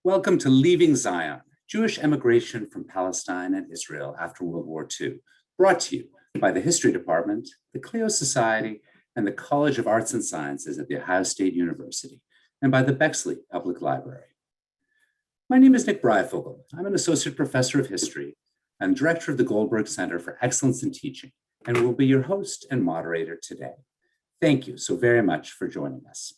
Welcome to Leaving Zion, Jewish Emigration from Palestine and Israel after World War II, brought to you by the History Department, the Clio Society, and the College of Arts and Sciences at The Ohio State University, and by the Bexley Public Library. My name is Nick Breifogel. I'm an associate professor of history and director of the Goldberg Center for Excellence in Teaching, and will be your host and moderator today. Thank you so very much for joining us.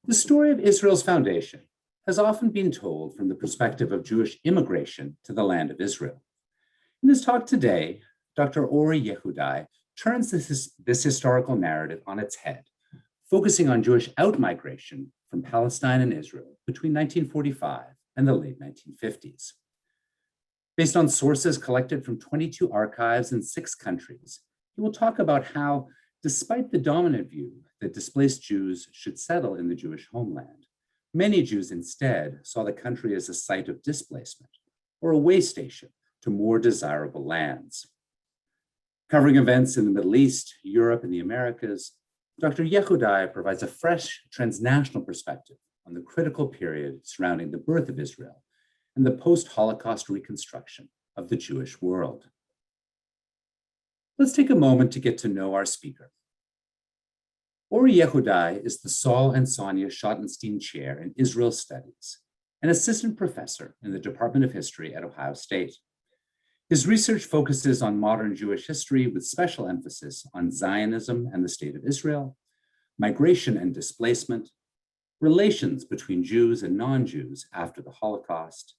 The story of Israel's foundation has often been told from the perspective of Jewish immigration to the land of Israel. In his talk today, Dr. Ori Yehudai turns this historical narrative on its head, focusing on Jewish outmigration from Palestine and Israel between 1945 and the late 1950s. Based on sources collected from 22 archives in 6 countries, he will talk about how, despite the dominant view that displaced Jews should settle in the Jewish homeland, many Jews instead saw the country as a site of displacement or a way station to more desirable lands. Covering events in the Middle East, Europe, and the Americas, Dr. Yehudai provides a fresh transnational perspective on the critical period surrounding the birth of Israel and the post-Holocaust reconstruction of the Jewish world. Let's take a moment to get to know our speaker. Ori Yehudai is the Saul and Sonia Schottenstein Chair in Israel Studies, an assistant professor in the Department of History at Ohio State. His research focuses on modern Jewish history with special emphasis on Zionism and the State of Israel, migration and displacement, relations between Jews and non-Jews after the Holocaust,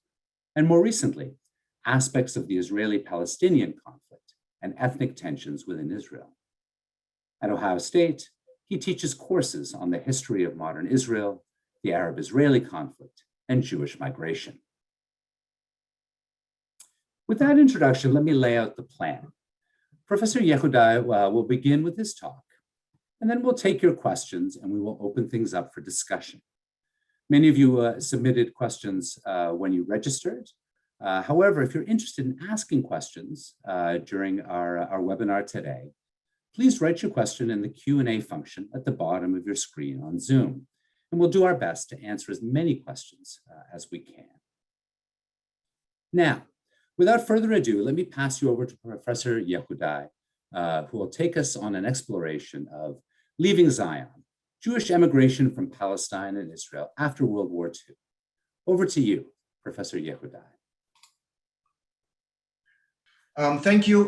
and more recently, aspects of the Israeli-Palestinian conflict and ethnic tensions within Israel. At Ohio State, he teaches courses on the history of modern Israel, the Arab-Israeli conflict, and Jewish migration. With that introduction, let me lay out the plan. Professor Yehudai will begin with his talk, and then we'll take your questions and we will open things up for discussion. Many of you submitted questions when you registered. However, if you're interested in asking questions during our webinar today, please write your question in the Q&A function at the bottom of your screen on Zoom, and we'll do our best to answer as many questions as we can. Now, without further ado, let me pass you over to Professor Yehudai, who will take us on an exploration of Leaving Zion, Jewish emigration from Palestine and Israel after World War II. Over to you, Professor Yehudai. Thank you,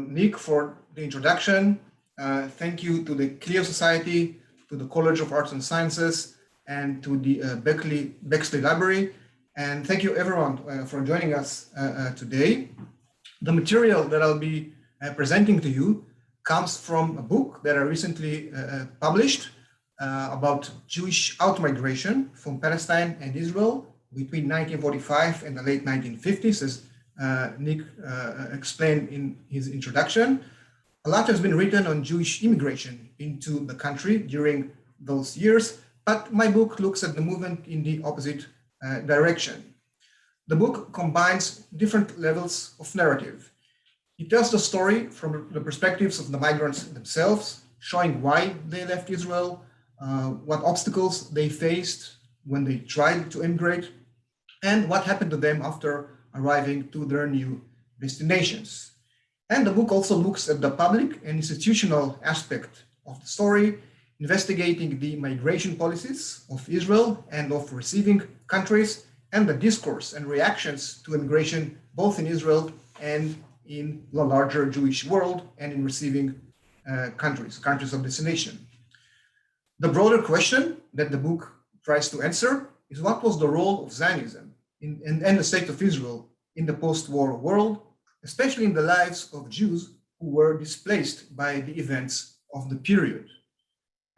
Nick, for the introduction. Thank you to the Clio Society, to the College of Arts and Sciences, and to the Bexley Library. And thank you, everyone, for joining us today. The material that I'll be presenting to you comes from a book that I recently published about Jewish outmigration from Palestine and Israel between 1945 and the late 1950s, as Nick explained in his introduction. A lot has been written on Jewish immigration into the country during those years, but my book looks at the movement in the opposite direction. The book combines different levels of narrative. It tells the story from the perspectives of the migrants themselves, showing why they left Israel, what obstacles they faced when they tried to immigrate, and what happened to them after arriving to their new destinations. And the book also looks at the public and institutional aspect of the story, investigating the migration policies of Israel and of receiving countries, and the discourse and reactions to immigration, both in Israel and in the larger Jewish world and in receiving countries of destination. The broader question that the book tries to answer is, what was the role of Zionism and the state of Israel in the post-war world, especially in the lives of Jews who were displaced by the events of the period.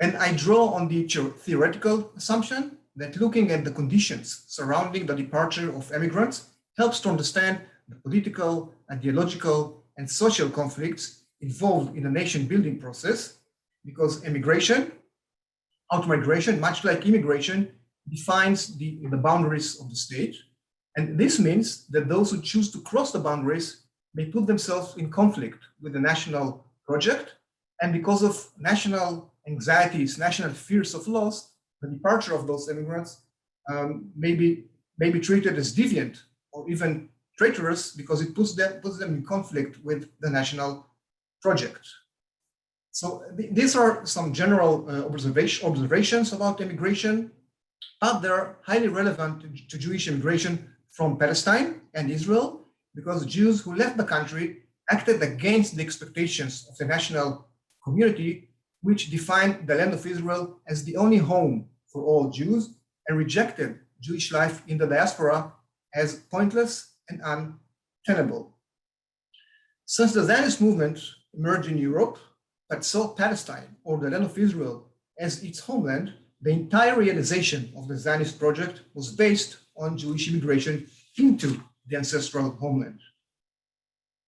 And I draw on the theoretical assumption that looking at the conditions surrounding the departure of immigrants helps to understand the political, ideological, and social conflicts involved in the nation-building process, because outmigration, much like immigration, defines the boundaries of the state. And this means that those who choose to cross the boundaries may put themselves in conflict with the national project. And because of national anxieties, national fears of loss, the departure of those immigrants may be treated as deviant or even traitorous because it puts them in conflict with the national project. So these are some general observations about immigration, but they're highly relevant to Jewish immigration from Palestine and Israel, because Jews who left the country acted against the expectations of the national community, which defined the land of Israel as the only home for all Jews, and rejected Jewish life in the diaspora as pointless and untenable. Since the Zionist movement emerged in Europe, but saw Palestine or the land of Israel as its homeland, the entire realization of the Zionist project was based on Jewish immigration into the ancestral homeland.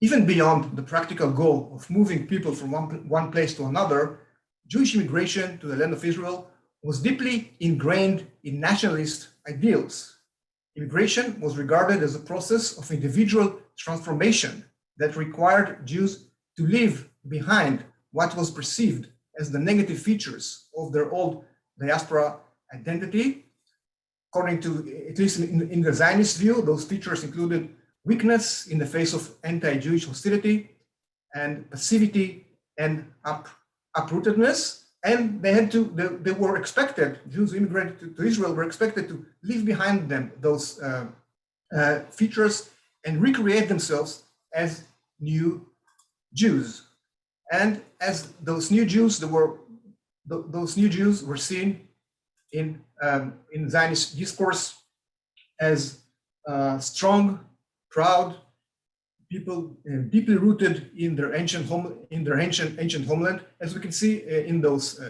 Even beyond the practical goal of moving people from one place to another, Jewish immigration to the land of Israel was deeply ingrained in nationalist ideals. Immigration was regarded as a process of individual transformation that required Jews to leave behind what was perceived as the negative features of their old diaspora identity. According to, at least in the Zionist view, those features included weakness in the face of anti-Jewish hostility and passivity and uprootedness. And they were expected, Jews who immigrated to Israel were expected to leave behind them those features and recreate themselves as new Jews. And as those new Jews, those new Jews were seen in Zionist discourse as strong, proud people, deeply rooted in their ancient homeland, as we can see in those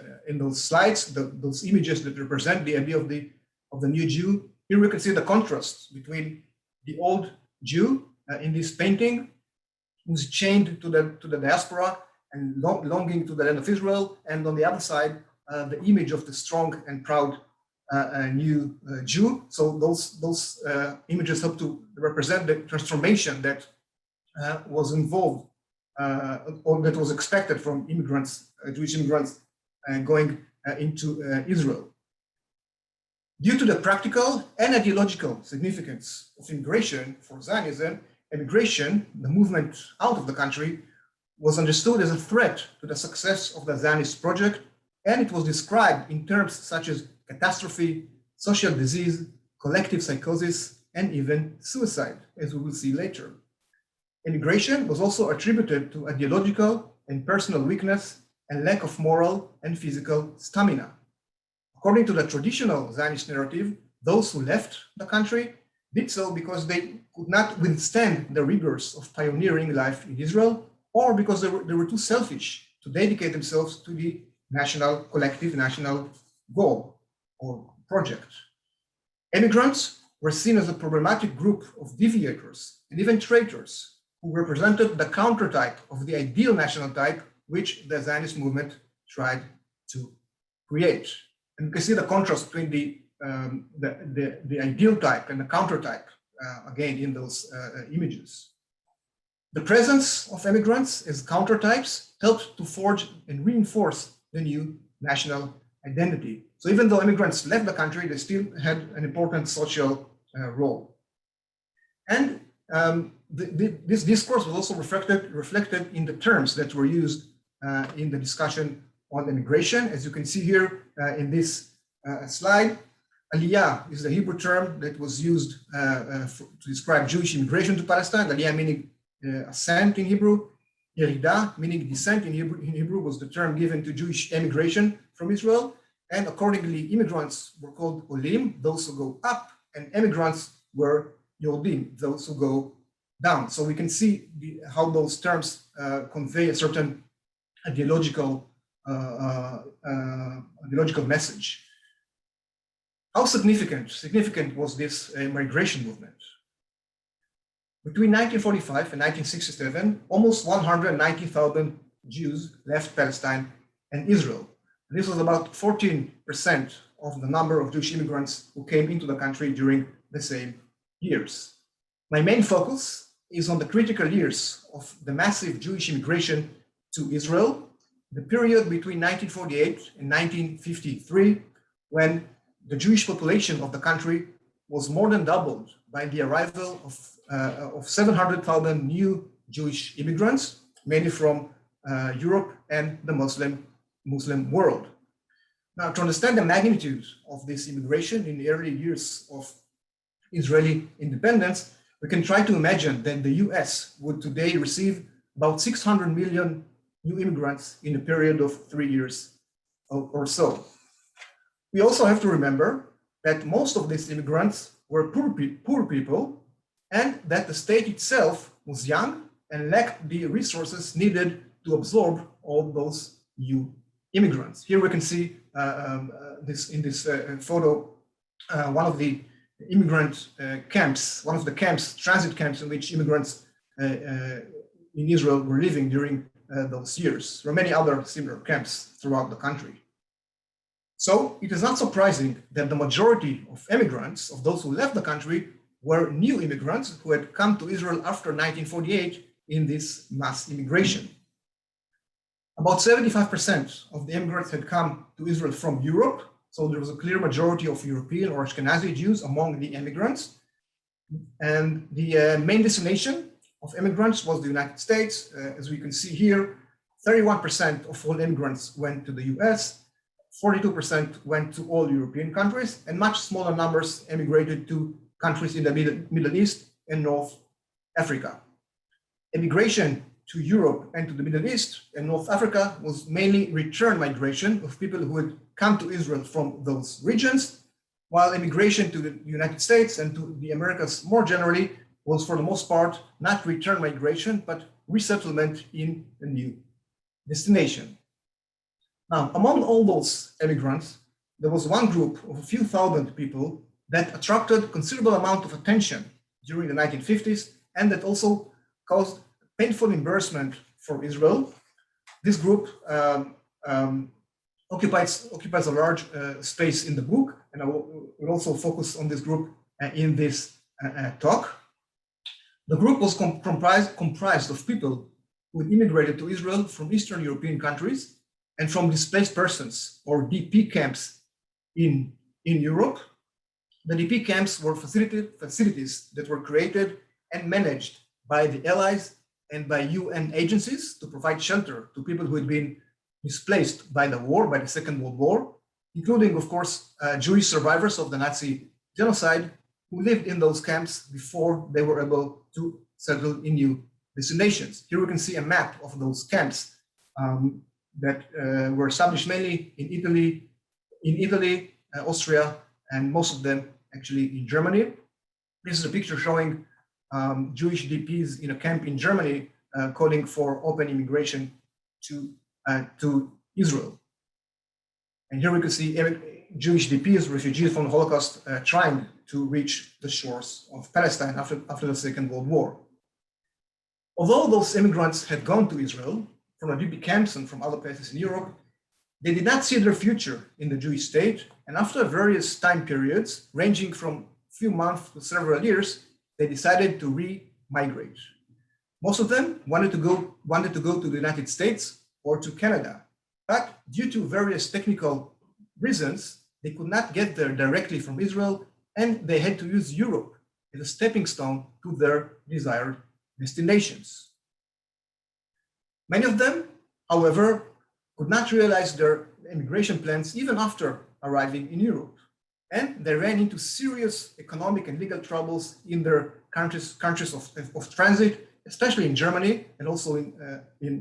slides, those images that represent the idea of the new Jew. Here we can see the contrast between the old Jew in this painting, who's chained to the diaspora and longing to the land of Israel, and on the other side, the image of the strong and proud new Jew. So those images help to represent the transformation that was involved or that was expected from immigrants, Jewish immigrants going into Israel. Due to the practical and ideological significance of immigration for Zionism, immigration, the movement out of the country, was understood as a threat to the success of the Zionist project, and it was described in terms such as catastrophe, social disease, collective psychosis, and even suicide, as we will see later. Immigration was also attributed to ideological and personal weakness and lack of moral and physical stamina. According to the traditional Zionist narrative, those who left the country did so because they could not withstand the rigors of pioneering life in Israel, or because they were too selfish to dedicate themselves to the collective national goal or project. Immigrants were seen as a problematic group of deviators and even traitors who represented the countertype of the ideal national type which the Zionist movement tried to create. And you can see the contrast between the ideal type and the counter type, again, in those images. The presence of immigrants as counter types helped to forge and reinforce the new national identity. So even though immigrants left the country, they still had an important social role. And this discourse was also reflected in the terms that were used in the discussion on immigration. As you can see here in this slide, Aliyah is the Hebrew term that was used to describe Jewish immigration to Palestine. Aliyah meaning ascent in Hebrew. Yerida, meaning descent in Hebrew, was the term given to Jewish emigration from Israel. And accordingly, immigrants were called Olim, those who go up, and emigrants were Yodim, those who go down. So we can see how those terms convey a certain ideological message. How significant was this migration movement? Between 1945 and 1967, almost 190,000 Jews left Palestine and Israel. This was about 14% of the number of Jewish immigrants who came into the country during the same years. My main focus is on the critical years of the massive Jewish immigration to Israel, the period between 1948 and 1953, when the Jewish population of the country was more than doubled by the arrival of 700,000 new Jewish immigrants, mainly from Europe and the Muslim world. Now, to understand the magnitude of this immigration in the early years of Israeli independence, we can try to imagine that the US would today receive about 600 million new immigrants in a period of 3 years or so. We also have to remember that most of these immigrants were poor people, and that the state itself was young and lacked the resources needed to absorb all those new immigrants. Here we can see in this photo, one of the immigrant camps, one of the camps, transit camps in which immigrants in Israel were living during those years. There are many other similar camps throughout the country. So it is not surprising that the majority of immigrants, of those who left the country, were new immigrants who had come to Israel after 1948 in this mass immigration. About 75% of the immigrants had come to Israel from Europe, so there was a clear majority of European or Ashkenazi Jews among the immigrants. And the main destination of immigrants was the United States. As we can see here, 31% of all immigrants went to the US, 42% went to all European countries, and much smaller numbers emigrated to countries in the Middle East and North Africa. Immigration to Europe and to the Middle East and North Africa was mainly return migration of people who had come to Israel from those regions, while immigration to the United States and to the Americas more generally was for the most part not return migration, but resettlement in a new destination. Now, among all those immigrants, there was one group of a few thousand people that attracted considerable amount of attention during the 1950s, and that also caused painful embarrassment for Israel. This group occupies a large space in the book, and I will also focus on this group in this talk. The group was comprised of people who had immigrated to Israel from Eastern European countries and from displaced persons or DP camps in Europe. The DP camps were facilities that were created and managed by the Allies and by UN agencies to provide shelter to people who had been displaced by the war, by the Second World War, including, of course, Jewish survivors of the Nazi genocide who lived in those camps before they were able to settle in new destinations. Here we can see a map of those camps that were established mainly in Italy, Austria, and most of them actually in Germany. This is a picture showing Jewish DPs in a camp in Germany calling for open immigration to Israel. And here we can see Jewish DPs, refugees from the Holocaust, trying to reach the shores of Palestine after the Second World War. Although those immigrants had gone to Israel from the DP camps and from other places in Europe, they did not see their future in the Jewish state. And after various time periods, ranging from a few months to several years, they decided to re-migrate. Most of them wanted to go to the United States or to Canada, but due to various technical reasons, they could not get there directly from Israel, and they had to use Europe as a stepping stone to their desired destinations. Many of them, however, could not realize their immigration plans even after arriving in Europe. And they ran into serious economic and legal troubles in their countries of transit, especially in Germany and also in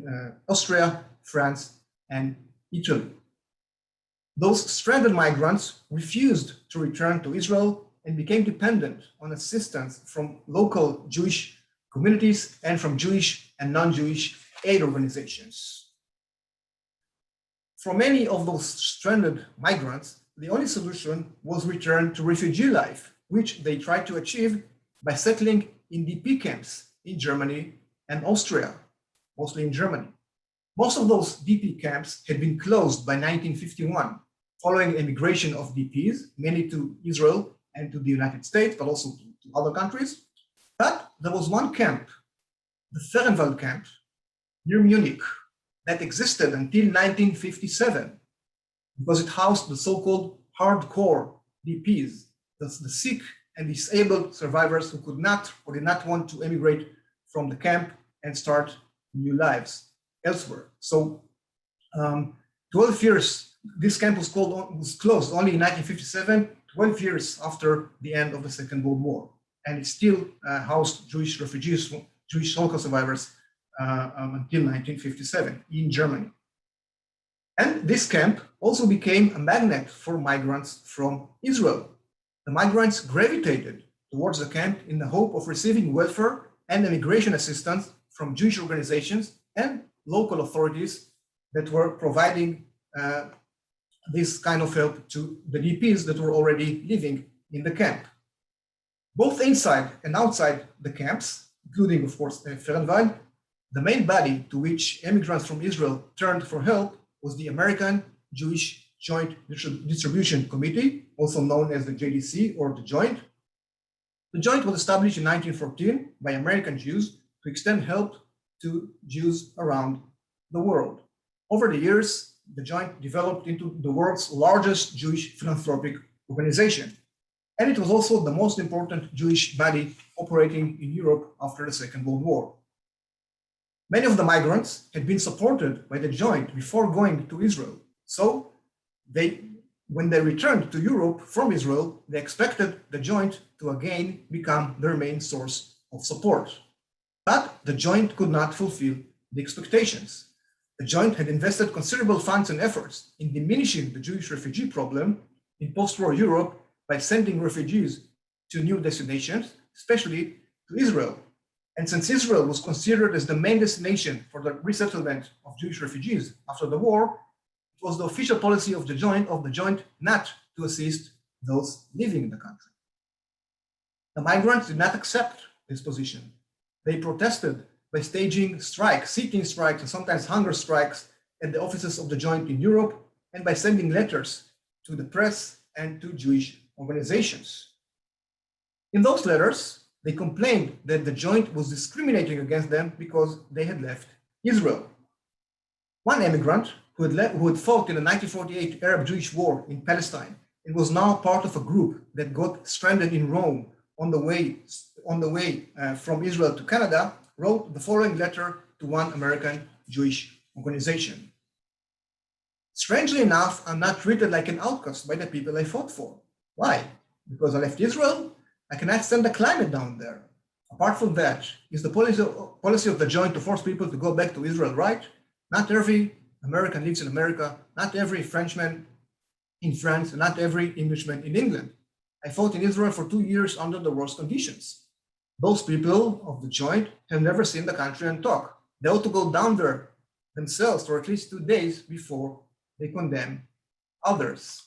Austria, France, and Italy. Those stranded migrants refused to return to Israel and became dependent on assistance from local Jewish communities and from Jewish and non-Jewish aid organizations. For many of those stranded migrants, the only solution was return to refugee life, which they tried to achieve by settling in DP camps in Germany and Austria, mostly in Germany. Most of those DP camps had been closed by 1951, following immigration of DPs, mainly to Israel and to the United States, but also to other countries. But there was one camp, the Fehrenwald camp, near Munich, that existed until 1957, because it housed the so-called hardcore DPs, the sick and disabled survivors who could not or did not want to emigrate from the camp and start new lives elsewhere. So 12 years, this camp was closed only in 1957, 12 years after the end of the Second World War. And it still housed Jewish refugees, Jewish Holocaust survivors until 1957 in Germany. And this camp also became a magnet for migrants from Israel. The migrants gravitated towards the camp in the hope of receiving welfare and immigration assistance from Jewish organizations and local authorities that were providing this kind of help to the DPs that were already living in the camp. Both inside and outside the camps, including, of course, Felon Camp, the main body to which immigrants from Israel turned for help was the American Jewish Joint Distribution Committee, also known as the JDC or the Joint. The Joint was established in 1914 by American Jews to extend help to Jews around the world. Over the years, the Joint developed into the world's largest Jewish philanthropic organization. And it was also the most important Jewish body operating in Europe after the Second World War. Many of the migrants had been supported by the Joint before going to Israel. So when they returned to Europe from Israel, they expected the Joint to again become their main source of support. But the Joint could not fulfill the expectations. The Joint had invested considerable funds and efforts in diminishing the Jewish refugee problem in post-war Europe by sending refugees to new destinations, especially to Israel. And since Israel was considered as the main destination for the resettlement of Jewish refugees after the war, it was the official policy of the Joint not to assist those living in the country. The migrants did not accept this position. They protested by staging strikes, sitting strikes, and sometimes hunger strikes at the offices of the Joint in Europe, and by sending letters to the press and to Jewish organizations. In those letters, they complained that the Joint was discriminating against them because they had left Israel. One immigrant who had fought in the 1948 Arab-Jewish War in Palestine and was now part of a group that got stranded in Rome on the way from Israel to Canada, wrote the following letter to one American Jewish organization. Strangely enough, I'm not treated like an outcast by the people I fought for. Why? Because I left Israel? I cannot stand the climate down there. Apart from that, is the policy of the Joint to force people to go back to Israel, right? Not every American lives in America, not every Frenchman in France, and not every Englishman in England. I fought in Israel for 2 years under the worst conditions. Those people of the Joint have never seen the country and talk. They ought to go down there themselves for at least 2 days before they condemn others.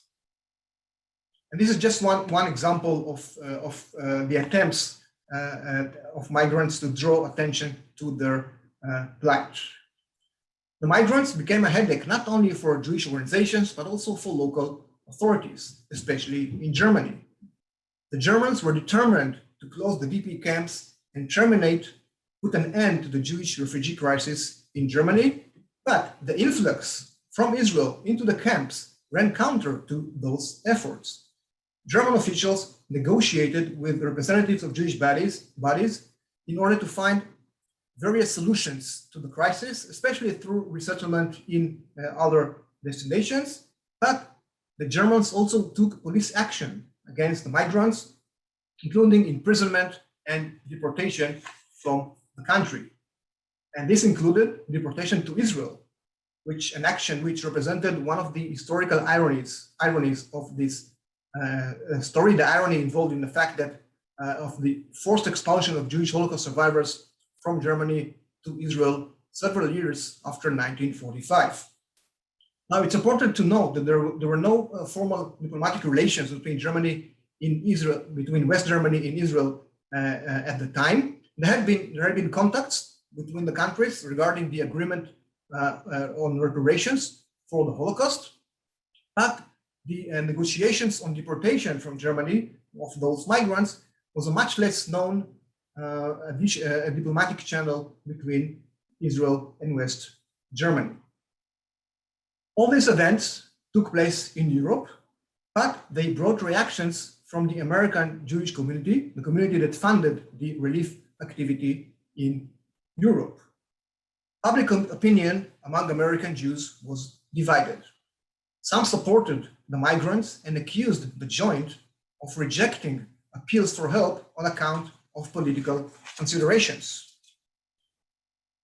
And this is just one example of the attempts of migrants to draw attention to their plight. The migrants became a headache not only for Jewish organizations, but also for local authorities, especially in Germany. The Germans were determined to close the DP camps and put an end to the Jewish refugee crisis in Germany, but the influx from Israel into the camps ran counter to those efforts. German officials negotiated with representatives of Jewish bodies in order to find various solutions to the crisis, especially through resettlement in other destinations. But the Germans also took police action against the migrants, including imprisonment and deportation from the country. And this included deportation to Israel, an action which represented one of the historical ironies of this story, the irony involved in the fact that of the forced expulsion of Jewish Holocaust survivors from Germany to Israel several years after 1945. Now, it's important to note that there were no formal diplomatic relations between between West Germany and Israel at the time. There had been contacts between the countries regarding the agreement on reparations for the Holocaust, but the negotiations on deportation from Germany of those migrants was a much less known diplomatic channel between Israel and West Germany. All these events took place in Europe, but they brought reactions from the American Jewish community, the community that funded the relief activity in Europe. Public opinion among American Jews was divided. Some supported the migrants and accused the Joint of rejecting appeals for help on account of political considerations.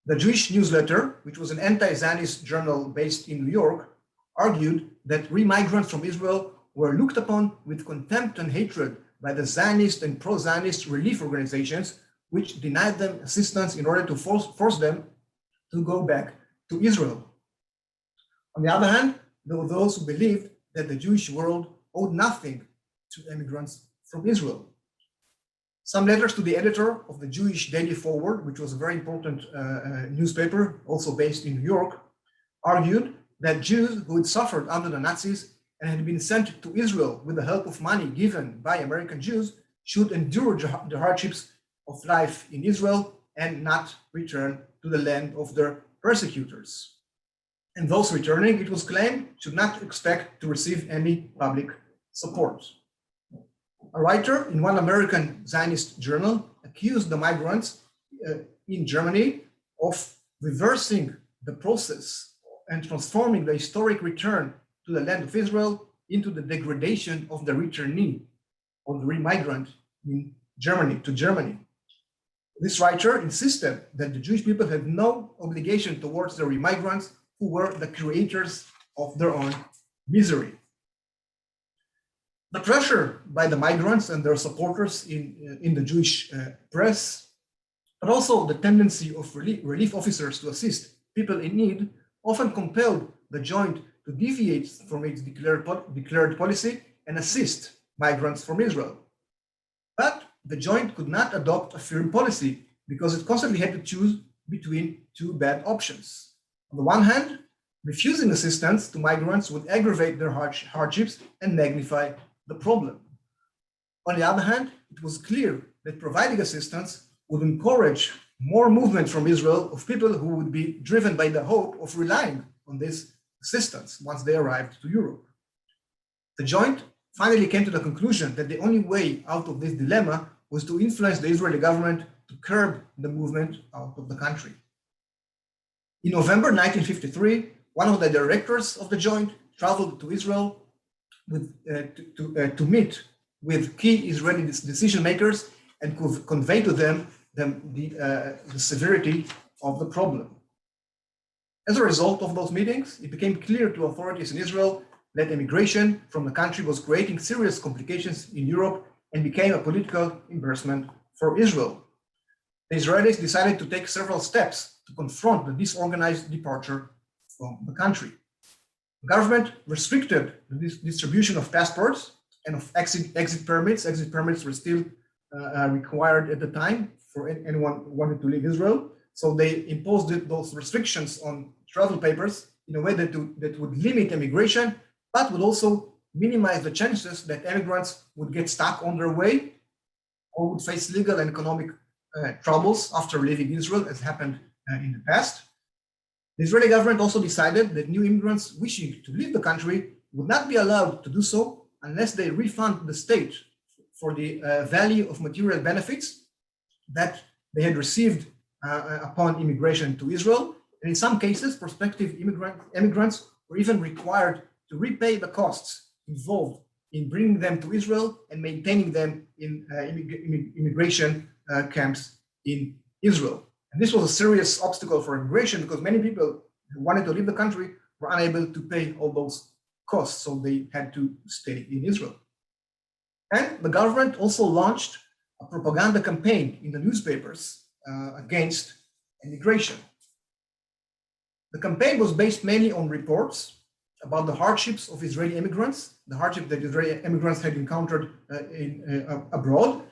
The Jewish Newsletter, which was an anti-Zionist journal based in New York, argued that re-migrants from Israel were looked upon with contempt and hatred by the Zionist and pro-Zionist relief organizations, which denied them assistance in order to force them to go back to Israel. On the other hand, there were those who believed that the Jewish world owed nothing to immigrants from Israel. Some letters to the editor of the Jewish Daily Forward, which was a very important newspaper, also based in New York, argued that Jews who had suffered under the Nazis and had been sent to Israel with the help of money given by American Jews should endure the hardships of life in Israel and not return to the land of their persecutors. And those returning, it was claimed, should not expect to receive any public support. A writer in one American Zionist journal accused the migrants in Germany of reversing the process and transforming the historic return to the land of Israel into the degradation of the returnee or the re-migrant in Germany, to Germany. This writer insisted that the Jewish people had no obligation towards the re-migrants who were the creators of their own misery. The pressure by the migrants and their supporters in the Jewish press, but also the tendency of relief officers to assist people in need, often compelled the Joint to deviate from its declared policy and assist migrants from Israel. But the Joint could not adopt a firm policy because it constantly had to choose between two bad options. On the one hand, refusing assistance to migrants would aggravate their hardships and magnify the problem. On the other hand, it was clear that providing assistance would encourage more movement from Israel of people who would be driven by the hope of relying on this assistance once they arrived to Europe. The Joint finally came to the conclusion that the only way out of this dilemma was to influence the Israeli government to curb the movement out of the country. In November 1953, one of the directors of the Joint traveled to Israel to meet with key Israeli decision makers and convey to them the severity of the problem. As a result of those meetings, it became clear to authorities in Israel that immigration from the country was creating serious complications in Europe and became a political embarrassment for Israel. The Israelis decided to take several steps to confront the disorganized departure from the country. The government restricted the distribution of passports and of exit permits. Exit permits were still required at the time for anyone who wanted to leave Israel. So they imposed those restrictions on travel papers in a way that would limit immigration, but would also minimize the chances that immigrants would get stuck on their way or would face legal and economic troubles after leaving Israel, as happened in the past. The Israeli government also decided that new immigrants wishing to leave the country would not be allowed to do so unless they refund the state for the value of material benefits that they had received upon immigration to Israel. And in some cases, prospective immigrants were even required to repay the costs involved in bringing them to Israel and maintaining them in immigration camps in Israel. And this was a serious obstacle for immigration because many people who wanted to leave the country were unable to pay all those costs, so they had to stay in Israel. And the government also launched a propaganda campaign in the newspapers against immigration. The campaign was based mainly on reports about the hardships of Israeli immigrants, the hardship that Israeli immigrants had encountered abroad.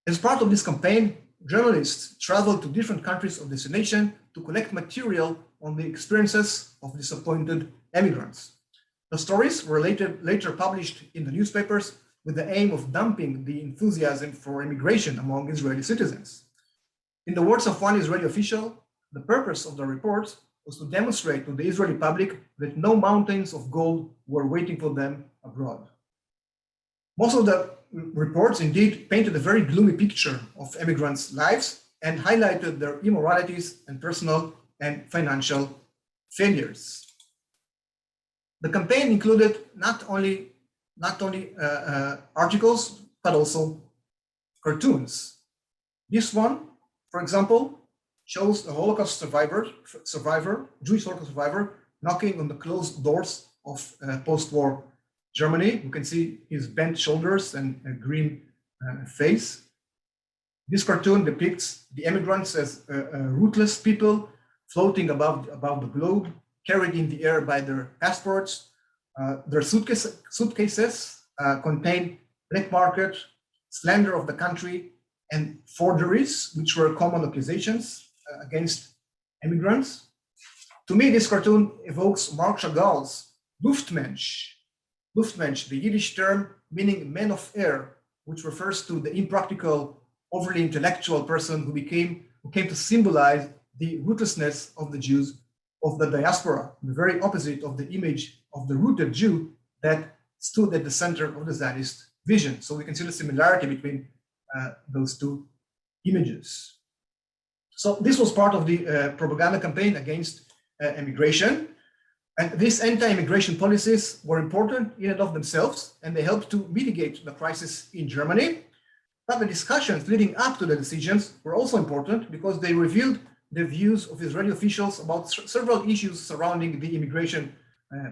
As part of this campaign, journalists traveled to different countries of destination to collect material on the experiences of disappointed immigrants. The stories were later published in the newspapers with the aim of damping the enthusiasm for immigration among Israeli citizens. In the words of one Israeli official, the purpose of the reports was to demonstrate to the Israeli public that no mountains of gold were waiting for them abroad. Most of the reports indeed painted a very gloomy picture of immigrants' lives and highlighted their immoralities and personal and financial failures. The campaign included not only articles, but also cartoons. This one, for example, shows a Holocaust survivor, Jewish Holocaust survivor, knocking on the closed doors of post-war Germany. You can see his bent shoulders and a green face. This cartoon depicts the immigrants as ruthless people floating above the globe, carried in the air by their passports. Their suitcases contain black market, slander of the country, and forgeries, which were common accusations against immigrants. To me, this cartoon evokes Marc Chagall's Luftmensch, the Yiddish term meaning man of air, which refers to the impractical, overly intellectual person who came to symbolize the ruthlessness of the Jews of the diaspora, the very opposite of the image of the rooted Jew that stood at the center of the Zionist vision. So we can see the similarity between those two images. So this was part of the propaganda campaign against immigration. And these anti-immigration policies were important in and of themselves, and they helped to mitigate the crisis in Germany. But the discussions leading up to the decisions were also important because they revealed the views of Israeli officials about several issues surrounding the immigration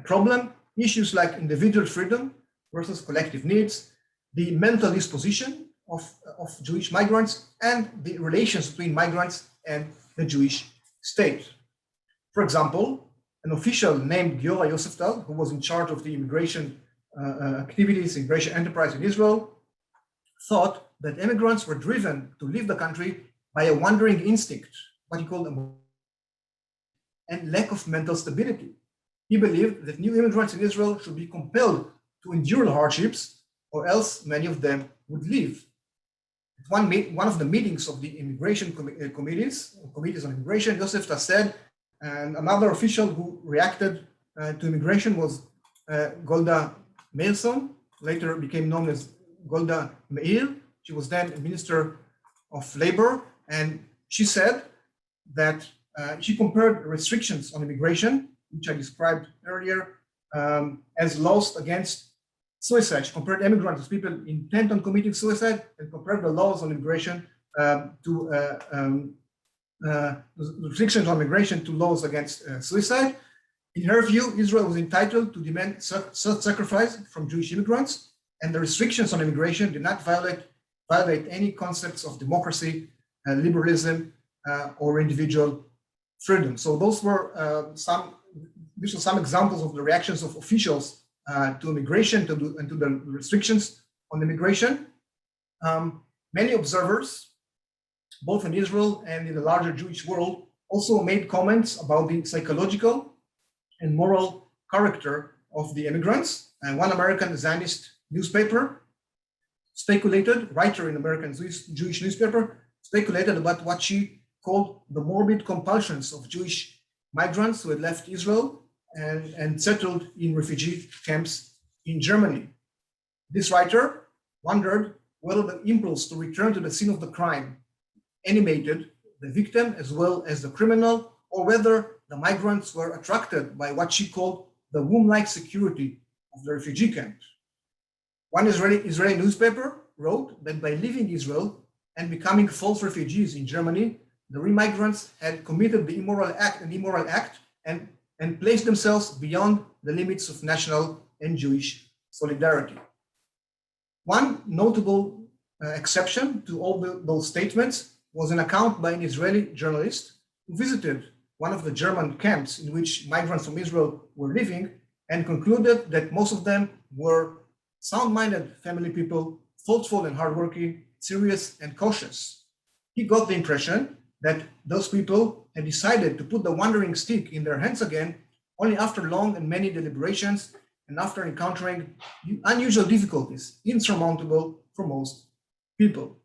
problem, issues like individual freedom versus collective needs, the mental disposition of Jewish migrants, and the relations between migrants and the Jewish state. For example, an official named Ori Yehudai, who was in charge of the immigration activities, immigration enterprise in Israel, thought that immigrants were driven to leave the country by a wandering instinct, what he called and lack of mental stability. He believed that new immigrants in Israel should be compelled to endure the hardships, or else many of them would leave. At one of the meetings of the immigration committees on immigration, Yehudai said, and another official who reacted to immigration was Golda Meir, later became known as Golda Meir. She was then a minister of labor, and she said that she compared restrictions on immigration, which I described earlier, as laws against suicide. She compared immigrants as people intent on committing suicide, and compared the laws on immigration to restrictions on immigration to laws against suicide. In her view, Israel was entitled to demand self-sacrifice from Jewish immigrants, and the restrictions on immigration did not violate any concepts of democracy, liberalism, or individual freedom. So those were some examples of the reactions of officials to immigration and to the restrictions on immigration. Many observers, both in Israel and in the larger Jewish world, also made comments about the psychological and moral character of the immigrants. And one American Zionist newspaper writer in American Jewish newspaper, speculated about what she called the morbid compulsions of Jewish migrants who had left Israel and settled in refugee camps in Germany. This writer wondered whether the impulse to return to the scene of the crime animated the victim as well as the criminal, or whether the migrants were attracted by what she called the womb-like security of the refugee camp. One Israeli newspaper wrote that by leaving Israel and becoming false refugees in Germany, the remigrants had committed the immoral act and placed themselves beyond the limits of national and Jewish solidarity. One notable exception to all those statements was an account by an Israeli journalist who visited one of the German camps in which migrants from Israel were living and concluded that most of them were sound-minded family people, thoughtful and hardworking, serious and cautious. He got the impression that those people had decided to put the wandering stick in their hands again only after long and many deliberations and after encountering unusual difficulties, insurmountable for most people.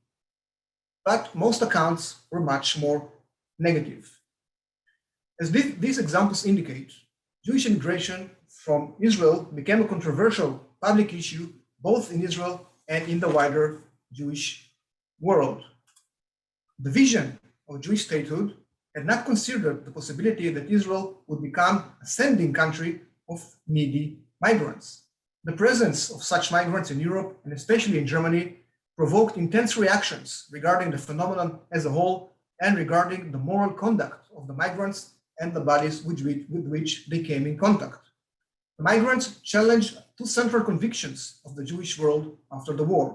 But most accounts were much more negative. As these examples indicate, Jewish immigration from Israel became a controversial public issue both in Israel and in the wider Jewish world. The vision of Jewish statehood had not considered the possibility that Israel would become a sending country of needy migrants. The presence of such migrants in Europe, and especially in Germany, provoked intense reactions regarding the phenomenon as a whole and regarding the moral conduct of the migrants and the bodies with which they came in contact. The migrants challenged two central convictions of the Jewish world after the war.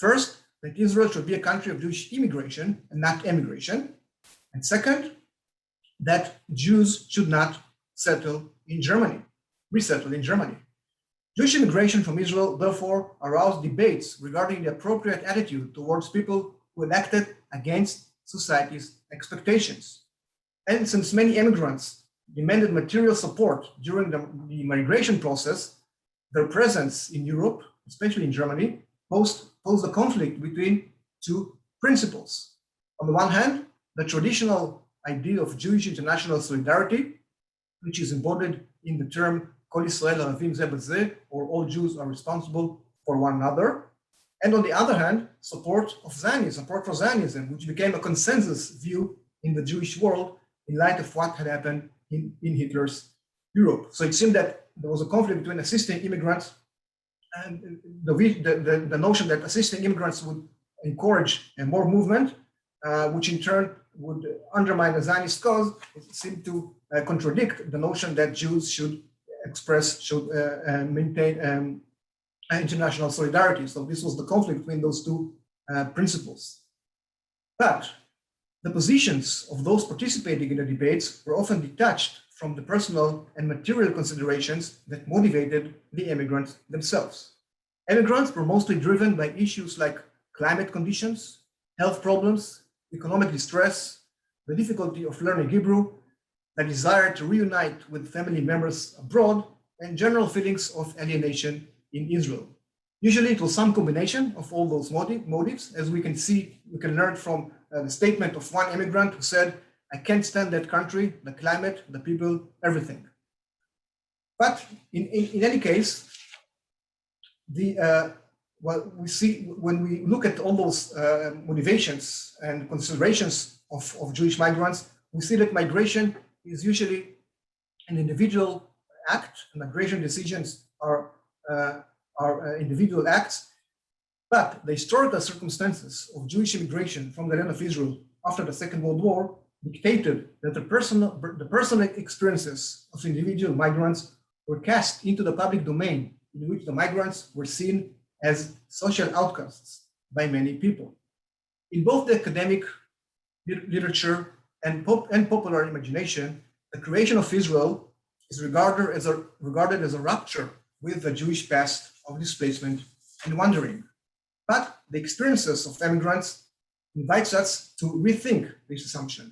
First, that Israel should be a country of Jewish immigration and not emigration. And second, that Jews should not resettle in Germany. Jewish immigration from Israel, therefore, aroused debates regarding the appropriate attitude towards people who had acted against society's expectations. And since many immigrants demanded material support during the migration process, their presence in Europe, especially in Germany, posed a conflict between two principles. On the one hand, the traditional idea of Jewish international solidarity, which is embodied in the term Kol Yisrael Ahavim Zeh B'Zeh, or all Jews are responsible for one another. And on the other hand, support for Zionism, which became a consensus view in the Jewish world in light of what had happened in Hitler's Europe. So it seemed that there was a conflict between assisting immigrants and the notion that assisting immigrants would encourage more movement, which in turn would undermine the Zionist cause. It seemed to contradict the notion that Jews should maintain international solidarity. So this was the conflict between those two principles. But the positions of those participating in the debates were often detached from the personal and material considerations that motivated the immigrants themselves. Immigrants were mostly driven by issues like climate conditions, health problems, economic distress, the difficulty of learning Hebrew, the desire to reunite with family members abroad, and general feelings of alienation in Israel. Usually it was some combination of all those motives, as we can learn from the statement of one immigrant who said, "I can't stand that country, the climate, the people, everything." But in any case, what we see when we look at all those motivations and considerations of Jewish migrants, we see that migration is usually an individual act. Migration decisions are individual acts, but the historical circumstances of Jewish immigration from the land of Israel after the Second World War dictated that the personal experiences of individual migrants were cast into the public domain, in which the migrants were seen as social outcasts by many people. In both the academic literature and popular imagination, the creation of Israel is regarded as a rupture with the Jewish past of displacement and wandering. But the experiences of immigrants invites us to rethink this assumption.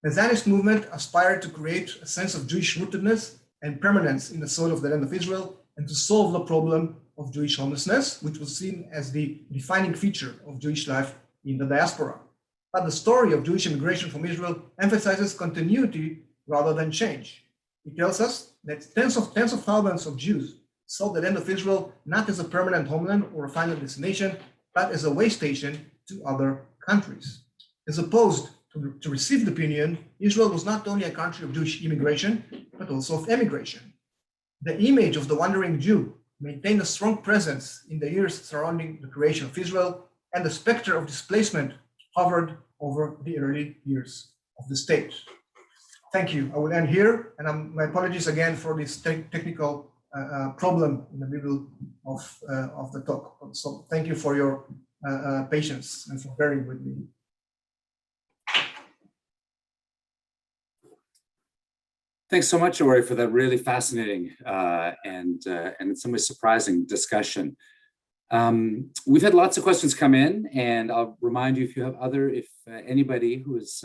The Zionist movement aspired to create a sense of Jewish rootedness and permanence in the soil of the land of Israel, and to solve the problem of Jewish homelessness, which was seen as the defining feature of Jewish life in the diaspora. But the story of Jewish immigration from Israel emphasizes continuity rather than change. It tells us that tens of thousands of Jews saw the land of Israel not as a permanent homeland or a final destination, but as a way station to other countries. As opposed to received opinion, Israel was not only a country of Jewish immigration, but also of emigration. The image of the wandering Jew maintained a strong presence in the years surrounding the creation of Israel, and the specter of displacement hovered over the early years of the state. Thank you. I will end here, and my apologies again for this technical problem in the middle of the talk. So thank you for your patience and for bearing with me. Thanks so much, Ori, for that really fascinating and in some ways surprising discussion. We've had lots of questions come in, and I'll remind you, if anybody who's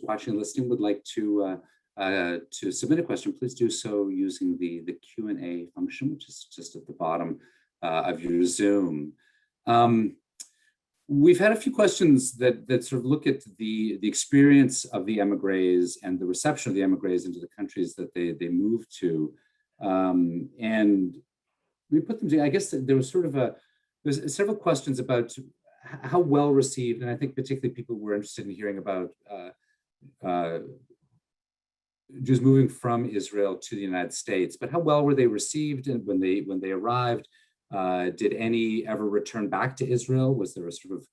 watching and listening would like to submit a question, please do so using the Q&A function, which is just at the bottom of your Zoom. We've had a few questions that sort of look at the experience of the emigres and the reception of the emigres into the countries that they moved to. And we put them together. I guess there was there's several questions about how well received, and I think particularly people were interested in hearing about Jews moving from Israel to the United States, but how well were they received? And when they arrived, did any ever return back to Israel? Was there a sort of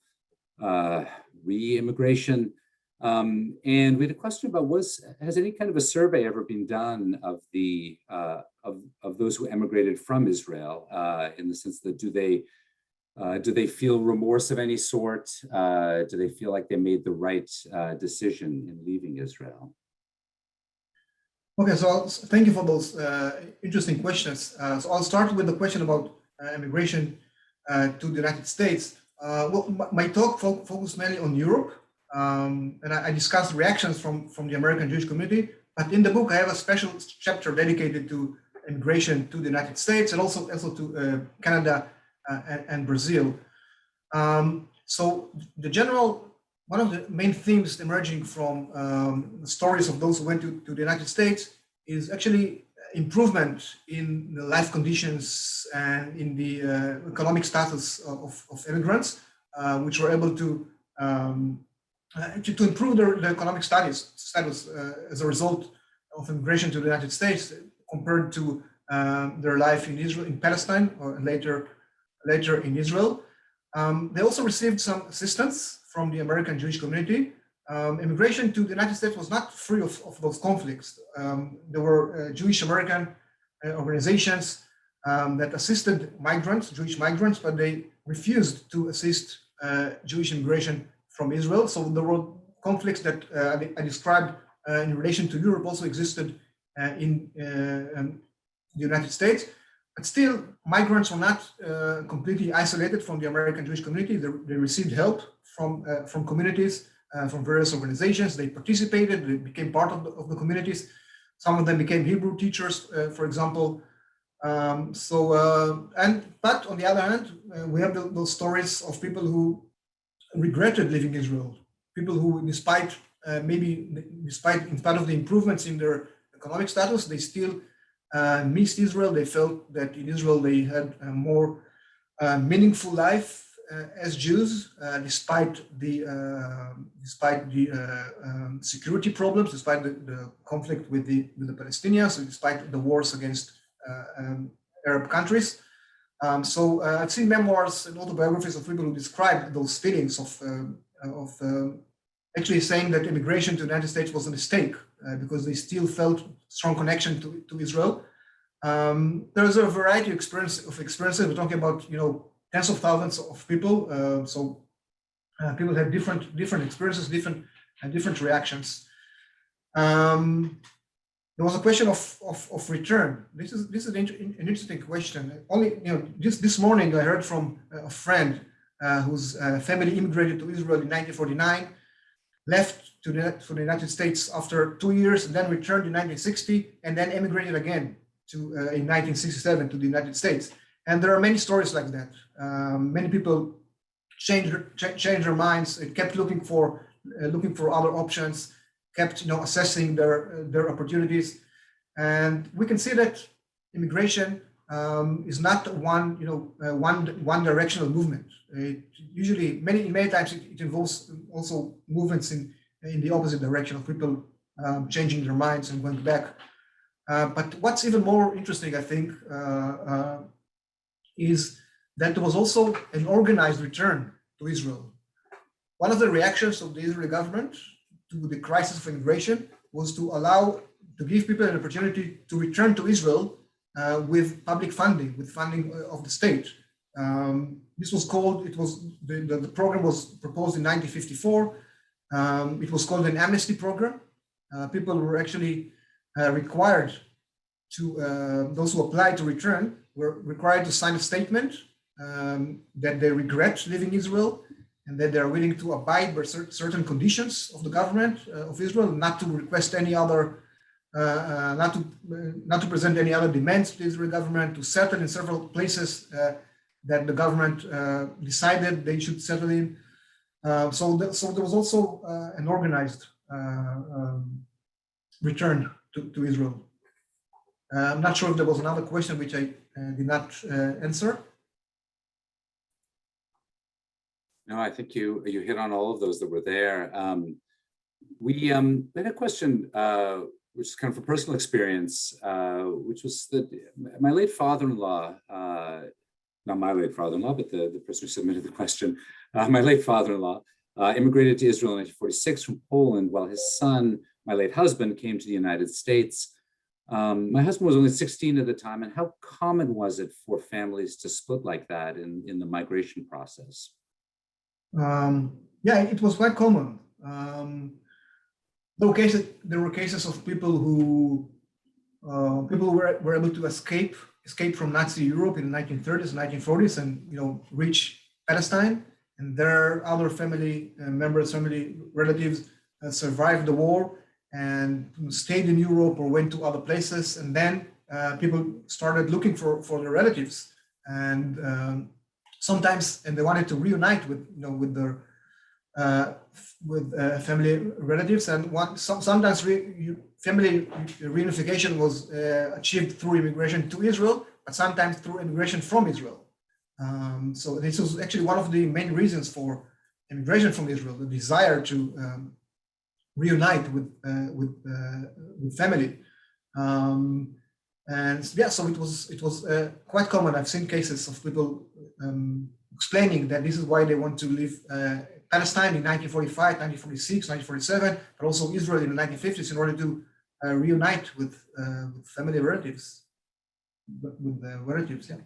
re-immigration? And we had a question about has any kind of a survey ever been done of the of those who emigrated from Israel, in the sense that do they feel remorse of any sort? Do they feel like they made the right decision in leaving Israel? Okay, so thank you for those interesting questions. So I'll start with the question about immigration to the United States. Well, my talk focused mainly on Europe, and I discussed reactions from the American Jewish community. But in the book, I have a special chapter dedicated to immigration to the United States and also to Canada and Brazil. So one of the main themes emerging from the stories of those who went to the United States is actually improvement in the life conditions and in the economic status of immigrants, which were able to improve their economic status as a result of immigration to the United States compared to their life in Israel, in Palestine, or later in Israel. They also received some assistance from the American Jewish community. Immigration to the United States was not free of those conflicts. There were Jewish American organizations that assisted Jewish migrants, but they refused to assist Jewish immigration from Israel. So there were conflicts that I described in relation to Europe also existed in the United States. But still, migrants were not completely isolated from the American Jewish community. They received help from communities, from various organizations. They participated, they became part of the communities. Some of them became Hebrew teachers, for example. But on the other hand, we have those stories of people who regretted leaving Israel. People who, in spite of the improvements in their economic status, they still missed Israel. They felt that in Israel they had a more meaningful life as Jews, despite the security problems, despite the conflict with the Palestinians, despite the wars against Arab countries. So I've seen memoirs and autobiographies of people who describe those feelings of actually saying that immigration to the United States was a mistake because they still felt strong connection to Israel. There's a variety of experiences. We're talking about tens of thousands of people. So people have different experiences, different reactions. There was a question of return. This is an interesting question. Just this morning I heard from a friend whose family immigrated to Israel in 1949, left for the United States after 2 years, and then returned in 1960, and then emigrated again in 1967 to the United States. And there are many stories like that. Many people changed their minds, kept looking for other options, kept assessing their opportunities, and we can see that immigration is not one directional movement. Usually, many times it involves also movements in the opposite direction of people changing their minds and going back. But what's even more interesting, I think, is that there was also an organized return to Israel. One of the reactions of the Israeli government to the crisis of immigration was to give people an opportunity to return to Israel with public funding, with funding of the state. The program was proposed in 1954. It was called an amnesty program. People were actually required those who applied to return were required to sign a statement that they regret leaving Israel and that they're willing to abide by certain conditions of the government of Israel, not to request any other, not to present any other demands to the Israeli government, to settle in several places that the government decided they should settle in. So there was also an organized return to Israel. I'm not sure if there was another question which I did not answer. No, I think you hit on all of those that were there. We had a question, which is kind of a personal experience, which was that my late father-in-law, not my late father-in-law, but the person who submitted the question, my late father-in-law immigrated to Israel in 1946 from Poland, while his son, my late husband, came to the United States. My husband was only 16 at the time, and how common was it for families to split like that in the migration process? Yeah, it was quite common. There were cases of people who were able to escape from Nazi Europe in the 1930s and 1940s, and reach Palestine. And their other family members, family relatives, survived the war and stayed in Europe or went to other places. And then people started looking for their relatives, and sometimes, and they wanted to reunite with their family relatives, and sometimes family reunification was achieved through immigration to Israel, but sometimes through immigration from Israel. So this was actually one of the main reasons for immigration from Israel: the desire to reunite with family. And yeah, so it was quite common. I've seen cases of people explaining that this is why they want to leave Palestine in 1945, 1946, 1947, but also Israel in the 1950s in order to reunite with family relatives, with relatives. Yeah.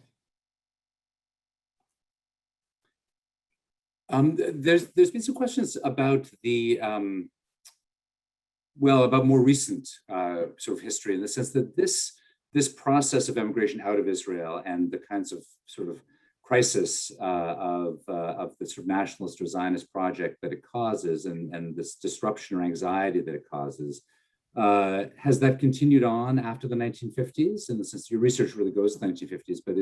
There's been some questions about the about more recent sort of history, in the sense that this process of emigration out of Israel and the kinds of sort of crisis of the sort of nationalist or Zionist project that it causes, and this disruption or anxiety that it causes, has that continued on after the 1950s? In the sense, your research really goes to the 1950s, but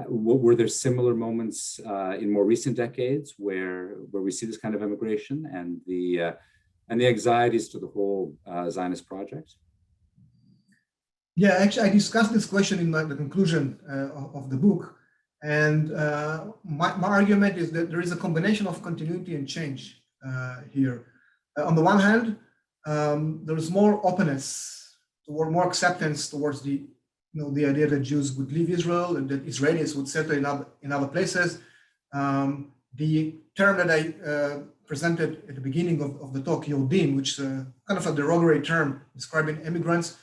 were there similar moments in more recent decades where we see this kind of immigration and the anxieties to the whole Zionist project? Yeah, actually, I discussed this question in the conclusion of the book. And my argument is that there is a combination of continuity and change here. On the one hand, there is more openness, more acceptance towards the idea that Jews would leave Israel and that Israelis would settle in other places. The term that I presented at the beginning of the talk, Yodim, which is kind of a derogatory term describing immigrants,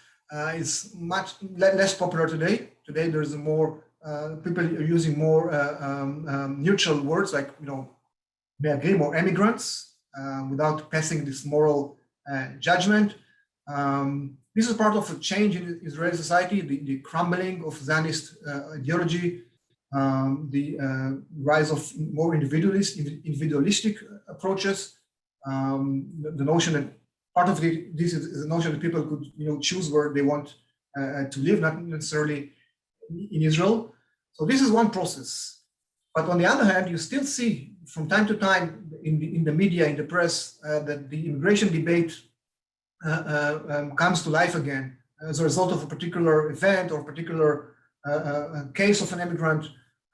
is much less popular today. Today, there's more people are using more neutral words like Me'agrim or immigrants without passing this moral judgment. This is part of a change in Israeli society, the crumbling of Zionist ideology, the rise of more individualistic approaches. The notion that part of this is the notion that people could choose where they want to live, not necessarily in Israel. So this is one process. But on the other hand, you still see from time to time in the media, in the press, that the immigration debate comes to life again as a result of a particular event or particular case of an immigrant.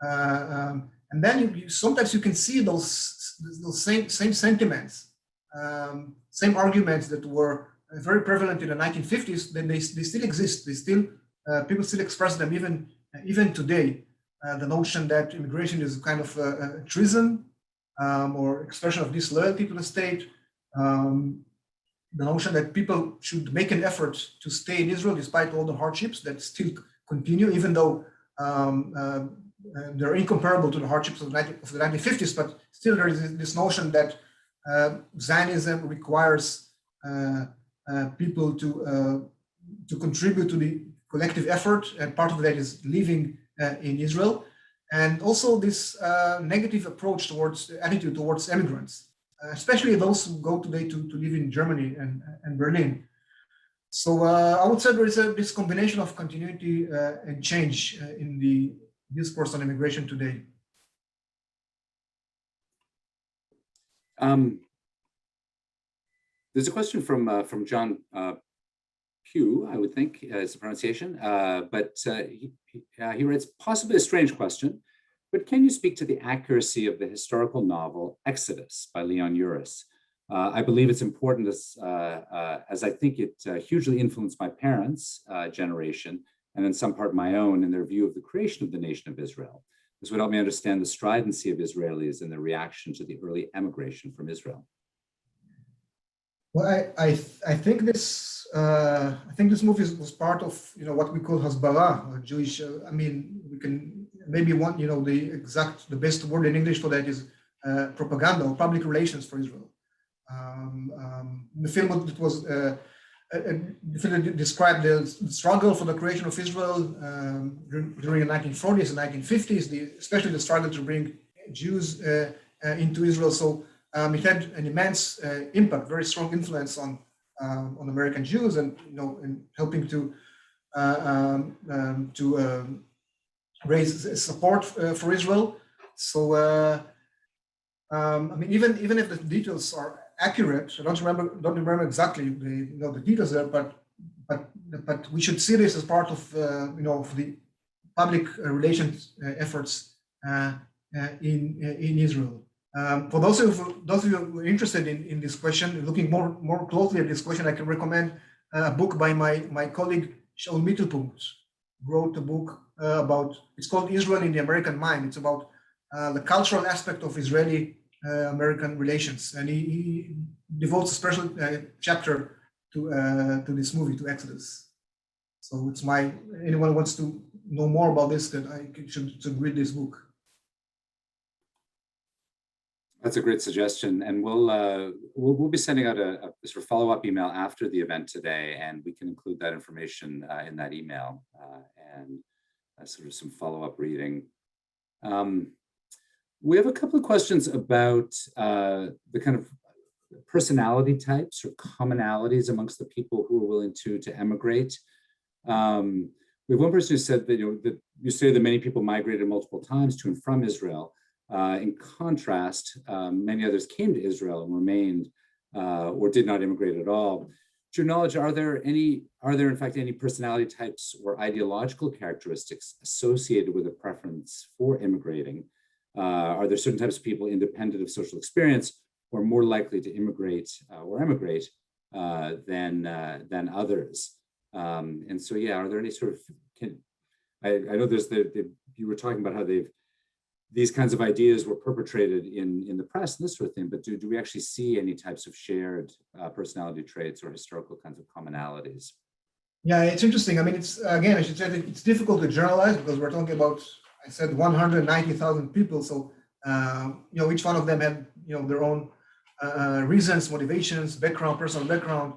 And then sometimes you can see those same sentiments, same arguments that were very prevalent in the 1950s, then they still exist. They still people still express them even today. The notion that immigration is a kind of a treason or expression of disloyalty to the state. The notion that people should make an effort to stay in Israel despite all the hardships that still continue, even though they're incomparable to the hardships of the 1950s. But still, there is this notion that Zionism requires people to contribute to the collective effort, and part of that is living in Israel, and also this negative approach attitude towards immigrants, especially those who go today to live in Germany and Berlin. So I would say there is this combination of continuity and change in the discourse on immigration today. There's a question from John Q, I would think is the pronunciation, but he writes, possibly a strange question, but can you speak to the accuracy of the historical novel Exodus by Leon Uris? I believe it's important as I think it hugely influenced my parents' generation, and in some part my own, in their view of the creation of the nation of Israel. This would help me understand the stridency of Israelis and their reaction to the early emigration from Israel. Well, I think this movie was part of what we call hasbara, or Jewish. I mean, we can maybe want the best word in English for that is propaganda or public relations for Israel. The film it was the film described the struggle for the creation of Israel during the 1940s and 1950s, especially the struggle to bring Jews into Israel. So it had an immense impact, very strong influence on American Jews, and in helping to raise support for Israel. So I mean, even if the details are accurate, I don't remember exactly the details there, but we should see this as part of of the public relations efforts in Israel. For those of you who are interested in this question, looking more closely at this question, I can recommend a book by my colleague Shaul Mittelpunkt. Wrote a book about, it's called Israel in the American Mind. It's about the cultural aspect of Israeli American relations, and he devotes a special chapter to this movie, to Exodus. So it's anyone who wants to know more about this, that I should read this book. That's a great suggestion, and we'll be sending out a sort of follow-up email after the event today, and we can include that information in that email and sort of some follow-up reading. We have a couple of questions about the kind of personality types or commonalities amongst the people who are willing to emigrate. We have one person who said that that you say that many people migrated multiple times to and from Israel. In contrast, many others came to Israel and remained or did not immigrate at all. To your knowledge, are there in fact any personality types or ideological characteristics associated with a preference for immigrating? Are there certain types of people, independent of social experience, who are more likely to immigrate or emigrate than others? And so, yeah, are there any sort of? I know there's you were talking about how these kinds of ideas were perpetrated in the press and this sort of thing, but do we actually see any types of shared personality traits or historical kinds of commonalities? Yeah, it's interesting. I mean, I should say that it's difficult to generalize because we're talking about, I said 190,000 people. So, each one of them had, their own reasons, motivations, personal background.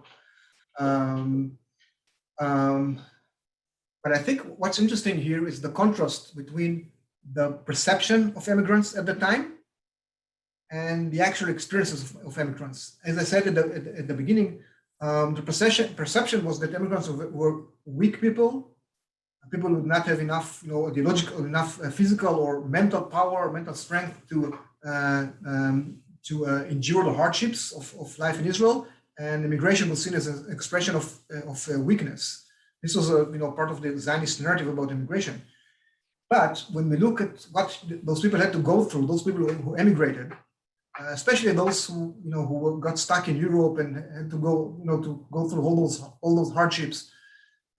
But I think what's interesting here is the contrast between the perception of immigrants at the time and the actual experiences of immigrants. As I said at the beginning, the perception was that immigrants were weak people who would not have enough, ideological, enough physical or mental power, mental strength to endure the hardships of life in Israel, and immigration was seen as an expression of weakness. This was part of the Zionist narrative about immigration. But when we look at what those people had to go through, those people who emigrated, especially those who got stuck in Europe and had to go through all those hardships,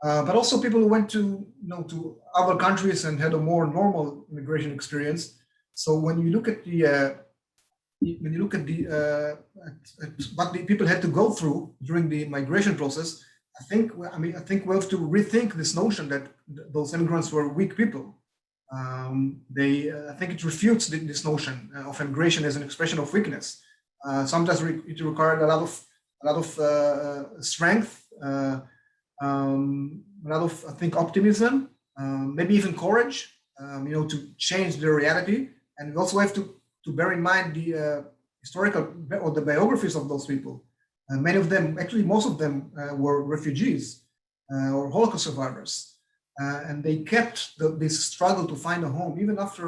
but also people who went to other countries and had a more normal immigration experience. So when you look at what the people had to go through during the migration process, I think we have to rethink this notion that those immigrants were weak people. I think it refutes this notion of immigration as an expression of weakness. Sometimes it required a lot of strength, a lot of, I think, optimism, maybe even courage, to change the reality. And we also have to bear in mind the historical or the biographies of those people. Many of them, actually most of them, were refugees or Holocaust survivors. And they kept this struggle to find a home even after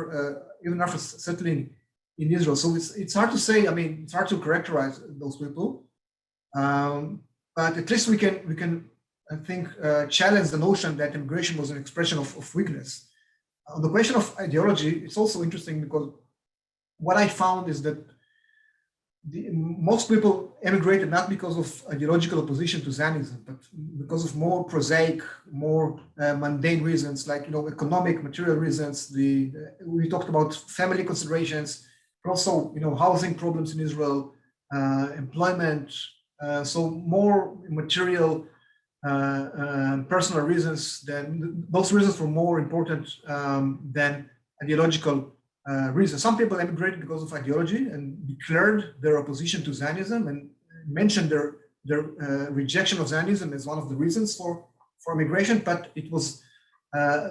settling in Israel. So it's hard to say. I mean, it's hard to characterize those people, but at least we can I think, challenged the notion that immigration was an expression of weakness. On the question of ideology, it's also interesting because what I found is that most people emigrated not because of ideological opposition to Zionism, but because of more prosaic, more mundane reasons, like economic, material reasons. We talked about family considerations, but also housing problems in Israel, employment. So more material, personal reasons. Then those reasons were more important than ideological reasons. Some people emigrated because of ideology and declared their opposition to Zionism and mentioned their rejection of Zionism as one of the reasons for immigration, but it was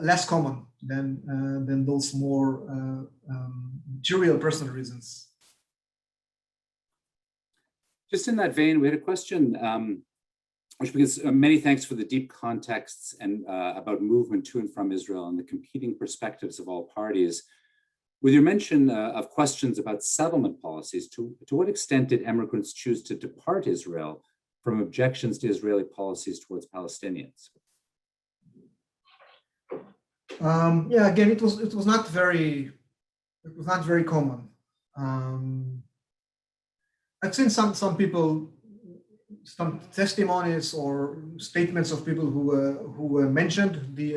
less common than those more material, personal reasons. Just in that vein, we had a question, which begins, many thanks for the deep contexts and about movement to and from Israel and the competing perspectives of all parties. With your mention of questions about settlement policies, to what extent did immigrants choose to depart Israel from objections to Israeli policies towards Palestinians? Yeah, again, it was not very common. I've seen some people, some testimonies or statements of people who mentioned the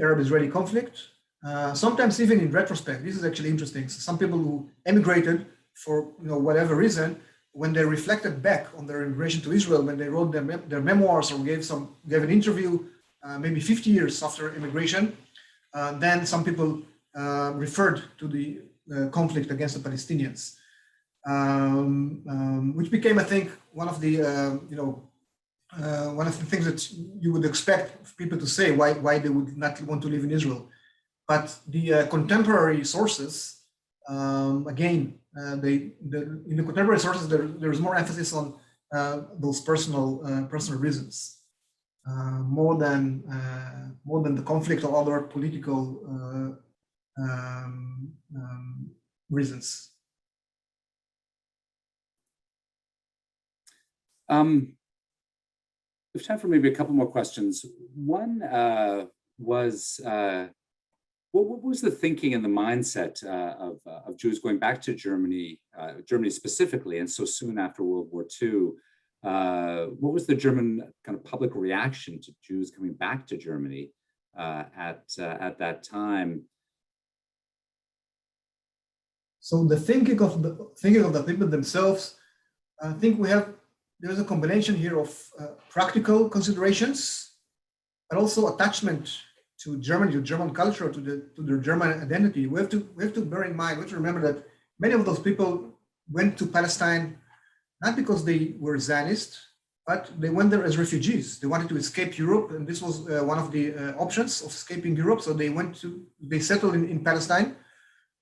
Arab-Israeli conflict. Sometimes even in retrospect, this is actually interesting. So some people who emigrated for whatever reason, when they reflected back on their immigration to Israel, when they wrote their memoirs or gave an interview, maybe 50 years after immigration, then some people referred to the conflict against the Palestinians, which became, I think, one of the things that you would expect people to say why they would not want to live in Israel. But the contemporary sources, again, in the contemporary sources, there's more emphasis on those personal reasons, more than the conflict or other political reasons. We have time for maybe a couple more questions. One was, what was the thinking and the mindset of Jews going back to Germany, Germany specifically, and so soon after World War II? What was the German kind of public reaction to Jews coming back to Germany at that time? So the thinking of the people themselves, I think there's a combination here of practical considerations, but also attachment to Germany, to German culture, to their German identity. We have to bear in mind, we have to remember that many of those people went to Palestine not because they were Zionist, but they went there as refugees. They wanted to escape Europe, and this was one of the options of escaping Europe. So they settled in Palestine,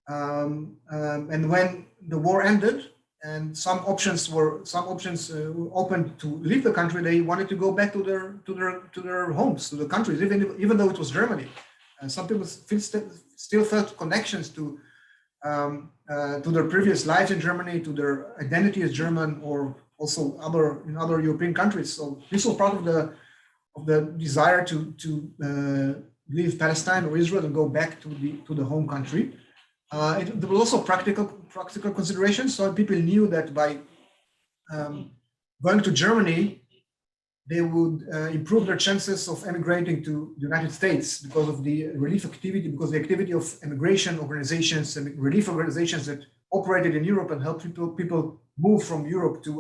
and when the war ended, and some options were open to leave the country, they wanted to go back to their homes, to the countries, even though it was Germany. Some people still felt connections to their previous lives in Germany, to their identity as German, or also in other European countries. So this was part of the desire to leave Palestine or Israel and go back to the home country. There were also practical considerations. So people knew that by going to Germany, they would improve their chances of emigrating to the United States because of the relief activity, because the activity of immigration organizations and relief organizations that operated in Europe and helped people move from Europe to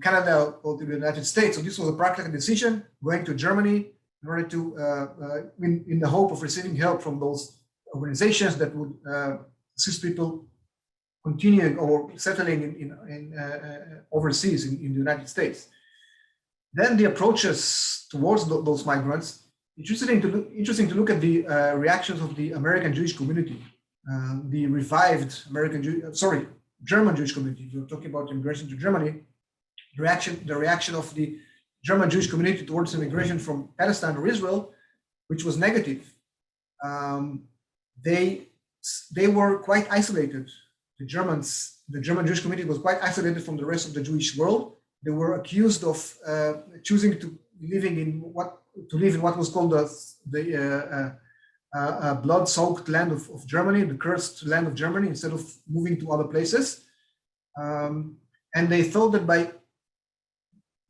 Canada or to the United States. So this was a practical decision, going to Germany in order to, in the hope of receiving help from those organizations that would assist people continuing or settling in overseas in the United States. Then the approaches towards those migrants. Interesting to look at the reactions of the American Jewish community, the revived German Jewish community. We're talking about immigration to Germany. The reaction of the German Jewish community towards immigration from Palestine or Israel, which was negative. They were quite isolated. The German Jewish community was quite isolated from the rest of the Jewish world. they were accused of choosing to live in what was called the blood-soaked land of Germany, the cursed land of Germany, instead of moving to other places. And they thought that by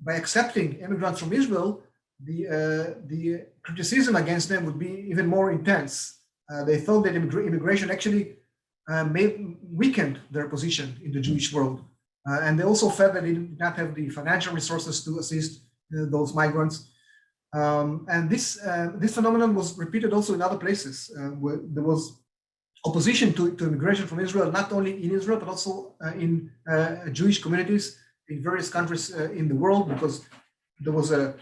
accepting immigrants from Israel, the criticism against them would be even more intense. They thought that immigration actually weakened their position in the Jewish world. And they also felt that they did not have the financial resources to assist those migrants. And this phenomenon was repeated also in other places, where there was opposition to immigration from Israel, not only in Israel, but also in Jewish communities in various countries in the world, because there was a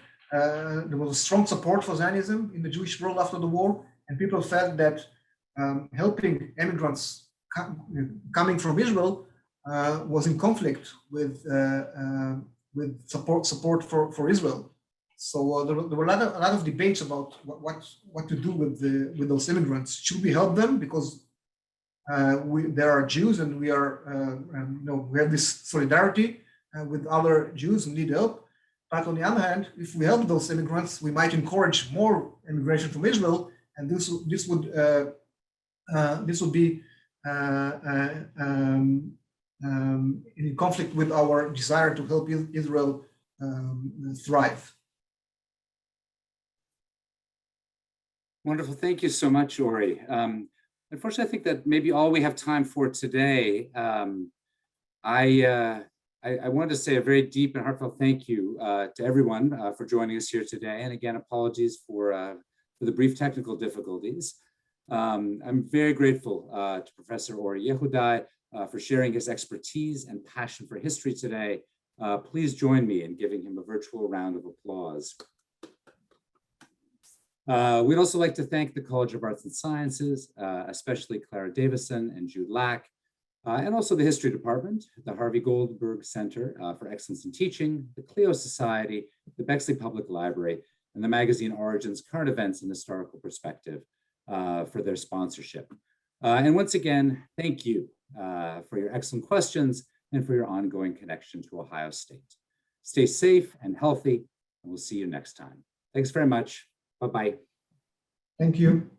strong support for Zionism in the Jewish world after the war, and people felt that helping immigrants coming from Israel was in conflict with support for Israel. So there were a lot of debates about what to do with those immigrants. Should we help them because there are Jews and we have this solidarity with other Jews who need help? But on the other hand, if we help those immigrants, we might encourage more immigration from Israel, and this would be in conflict with our desire to help Israel thrive. Wonderful. Thank you so much, Ori. Unfortunately, I think that maybe all we have time for today. I wanted to say a very deep and heartfelt thank you to everyone for joining us here today. And again, apologies for the brief technical difficulties. I'm very grateful to Professor Ori Yehudai for sharing his expertise and passion for history today. Please join me in giving him a virtual round of applause. We'd also like to thank the College of Arts and Sciences, especially Clara Davison and Jude Lack, and also the History Department, the Harvey Goldberg Center for Excellence in Teaching, the Clio Society, the Bexley Public Library, and the magazine Origins Current Events and Historical Perspective for their sponsorship. And once again, thank you for your excellent questions and for your ongoing connection to Ohio State. Stay safe and healthy, and we'll see you next time. Thanks very much. Bye-bye. Thank you.